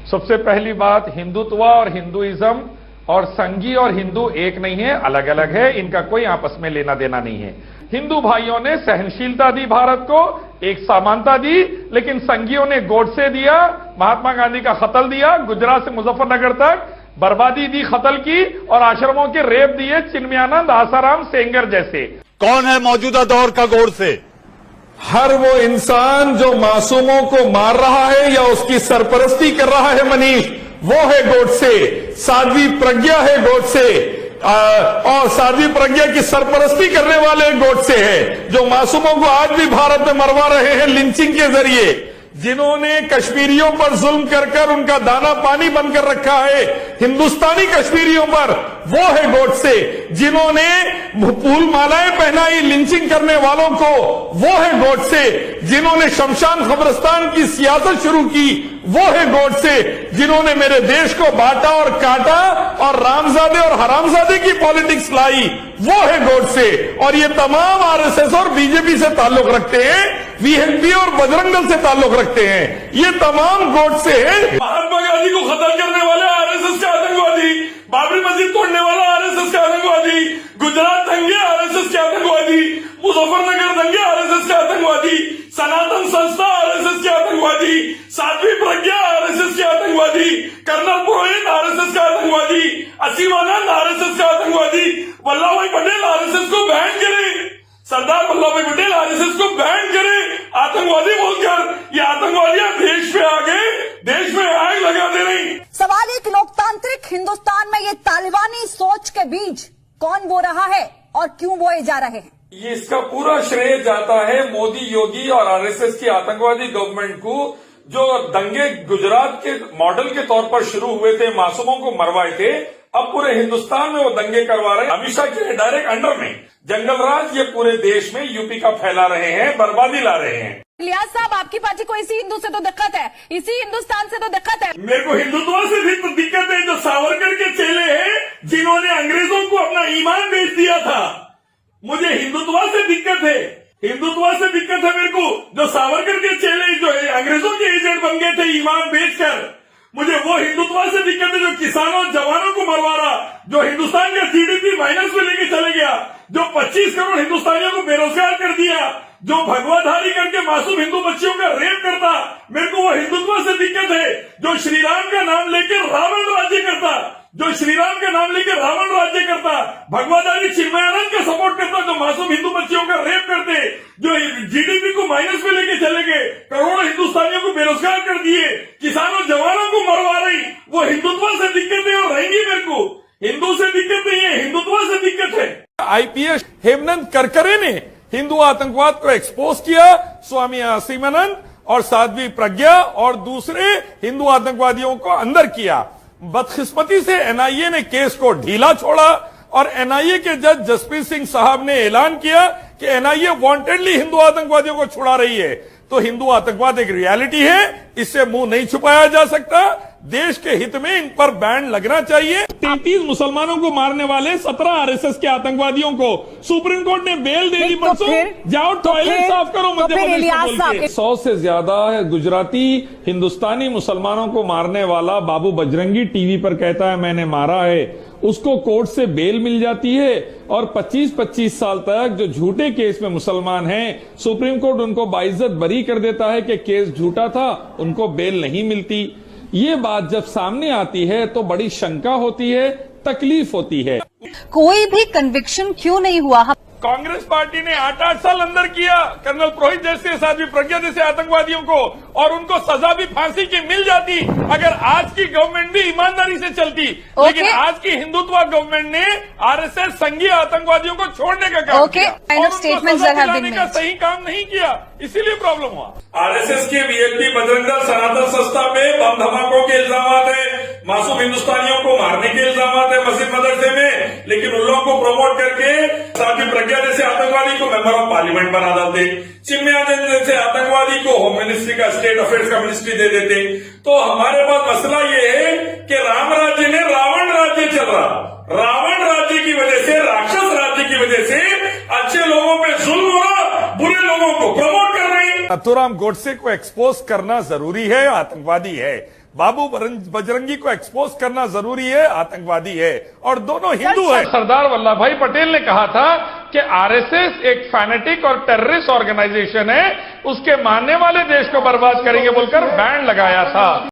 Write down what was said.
सबसे पहली बात, हिंदुत्व और हिंदुइज्म और संघी और हिंदू एक नहीं है, अलग अलग है। इनका कोई आपस में लेना देना नहीं है। हिंदू भाइयों ने सहनशीलता दी भारत को, एक समानता दी, लेकिन संघियों ने गोडसे दिया, महात्मा गांधी का कत्ल दिया, गुजरात से मुजफ्फरनगर तक बर्बादी दी कत्ल की, और आश्रमों के रेप दिए, चिन्मयानंद, आसाराम, सेंगर जैसे। कौन है मौजूदा दौर का गोडसे? हर वो इंसान जो मासूमों को मार रहा है या उसकी सरपरस्ती कर रहा है मनीष, वो है गोडसे। साध्वी प्रज्ञा है गोडसे, और साध्वी प्रज्ञा की सरपरस्ती करने वाले गोडसे हैं, जो मासूमों को आज भी भारत में मरवा रहे हैं लिंचिंग के जरिए, जिन्होंने कश्मीरियों पर जुल्म कर कर उनका दाना पानी बंद कर रखा है हिंदुस्तानी कश्मीरियों पर, वो है गोडसे। जिन्होंने फूल मालाएं पहनाई लिंचिंग करने वालों को, वो है गोडसे। जिन्होंने शमशान कब्रिस्तान की सियासत शुरू की, वो है गोडसे। जिन्होंने मेरे देश को बांटा और काटा और रामजादे और हरामजादे की पॉलिटिक्स लाई, वो है गोडसे। और ये तमाम आरएसएस और बीजेपी से ताल्लुक रखते हैं, वीएनपी और बजरंग दल से ताल्लुक रखते हैं। ये तमाम गोडसे हैं। महात्मा गांधी को कत्ल करने वाले आरएसएस के आतंकवादी, बाबरी मस्जिद तोड़ने वाला आरएसएस के आतंकवादी, गुजरात दंगे आरएसएस के आतंकवादी, मुजफ्फरनगर दंगे आरएसएस के आतंकवादी, सनातन संस्था आरएसएस के आतंकवादी, साध्वी प्रज्ञा आरएसएस के आतंकवादी, कर्नल पुरोहित आरएसएस के आतंकवादी, असीमानंद आरएसएस के आतंकवादी, वल्लभ भाई पटेल आरएसएस को बैन करे, सरदार वल्लभ भाई पटेल आरएसएस को बैन करे आतंकवादी बोलकर। ये आतंकवादियां देश पे आ गए, देश में आग लगा दे रही। सवाल एक लोकतांत्रिक हिंदुस्तान में ये तालिबानी सोच के बीज कौन बो रहा है और क्यों बोए जा रहे हैं? ये इसका पूरा श्रेय जाता है मोदी, योगी और आरएसएस की आतंकवादी गवर्नमेंट को, जो दंगे गुजरात के मॉडल के तौर पर शुरू हुए थे, मासूमों को मरवाए थे, अब पूरे हिंदुस्तान में वो दंगे करवा रहे हैं। अमित शाह के डायरेक्ट अंडर में जंगल राज ये पूरे देश में यूपी का फैला रहे हैं, बर्बादी ला रहे हैं। इलियास साहब, आपकी पार्टी को इसी हिंदू से तो दिक्कत है, इसी हिंदुस्तान से तो दिक्कत है। मेरे को हिंदुत्व से भी तो दिक्कत है। जो सावरकर के चेले हैं, जिन्होंने अंग्रेजों को अपना ईमान बेच दिया था, मुझे हिंदुत्व से दिक्कत है। हिंदुत्व से दिक्कत है मेरे को। जो सावरकर के चेले जो अंग्रेजों के एजेंट बन गए थे ईमान बेचकर, मुझे वो हिंदुत्व से दिक्कत है। जो किसानों जवानों को मरवा रहा, जो हिंदुस्तान का जीडीपी माइनस में लेके चले गया, जो 25 करोड़ हिंदुस्तानियों को बेरोजगार कर दिया, जो भगवाधारी करके मासूम हिंदू बच्चियों का रेप करता, मेरे को वो हिंदुत्व से दिक्कत है। जो श्रीराम का नाम लेकर रावण राज्य करता, जो श्रीराम का नाम लेकर रावण राज्य करता, भगवाधारी चिन्मयानंद का सपोर्ट करता, जो मासूम हिंदू बच्चियों का रेप करते, जो जीडीपी को माइनस में लेके चले गए, करोड़ों हिंदुस्तानियों को बेरोजगार कर दिए, किसानों जवानों को मरवा रही, वो हिंदुत्व से दिक्कत है और रहेंगी। मेरे को हिंदू से दिक्कत नहीं है, हिंदुत्व से दिक्कत है। आईपीएस हेमनंद करकरे ने हिंदू आतंकवाद को एक्सपोज किया, स्वामी असीमानंद और साध्वी प्रज्ञा और दूसरे हिंदू आतंकवादियों को अंदर किया। बदकिस्मती से एनआईए ने केस को ढीला छोड़ा और एनआईए के जज जसप्रीत सिंह साहब ने ऐलान किया कि एनआईए वांटेडली हिंदू आतंकवादियों को छुड़ा रही है। तो हिंदू आतंकवाद एक रियलिटी है, इससे मुंह नहीं छुपाया जा सकता। देश के हित में इन पर बैन लगना चाहिए। 33 मुसलमानों को मारने वाले 17 आरएसएस के आतंकवादियों को सुप्रीम कोर्ट ने बेल दे दी परसों। जाओ टॉयलेट साफ करो मध्य प्रदेश में बोल के। 100 से ज्यादा गुजराती हिंदुस्तानी मुसलमानों को मारने वाला बाबू बजरंगी टीवी पर कहता है मैंने मारा है, उसको कोर्ट से बेल मिल जाती है। और 25-25 साल तक जो झूठे केस में मुसलमान हैं, सुप्रीम कोर्ट उनको बाइज्जत बरी कर देता है कि केस झूठा था, उनको बेल नहीं मिलती। ये बात जब सामने आती है तो बड़ी शंका होती है, तकलीफ होती है। कोई भी कन्विक्शन क्यों नहीं हुआ? कांग्रेस पार्टी ने 8-8 साल अंदर किया कर्नल पुरोहित जैसे, साध्वी प्रज्ञा जैसे आतंकवादियों को, और उनको सजा भी फांसी की मिल जाती अगर आज की गवर्नमेंट भी ईमानदारी से चलती। लेकिन आज की हिंदुत्व गवर्नमेंट ने आरएसएस संघीय आतंकवादियों को छोड़ने का काम किया और उनको सजा दिलाने का सही काम नहीं किया, इसीलिए प्रॉब्लम हुआ। आरएसएस के वीएनपी बजरंग दल सनातन संस्था पे बम धमाकों के इल्जाम है, मासूम हिंदुस्तानियों को मारने के इल्जाम है मस्जिद मदरसे में, लेकिन उन लोगों को प्रमोट करके साध्वी प्रज्ञा जैसे आतंकवादी को मेंबर ऑफ पार्लियामेंट बना देते, चिन्मयानंद जैसे आतंकवादी को होम मिनिस्ट्री का, स्टेट अफेयर्स का मिनिस्ट्री दे देते। तो हमारे पास मसला ये है कि राम राज्य में रावण राज्य चल रहा, रावण राज्य की वजह से, राक्षस राज्य की वजह से अच्छे लोगों पे जुल्म हो रहा, बुरे लोगों को प्रमोट कर रहे हैं। नथुराम गोडसे को एक्सपोज करना जरूरी है, आतंकवादी है। बाबू बजरंगी को एक्सपोज करना जरूरी है, आतंकवादी है और दोनों हिंदू है। सरदार वल्लभ भाई पटेल ने कहा था कि आरएसएस एक फैनेटिक और टेररिस्ट ऑर्गेनाइजेशन है, उसके मानने वाले देश को बर्बाद करेंगे बोलकर बैन लगाया था।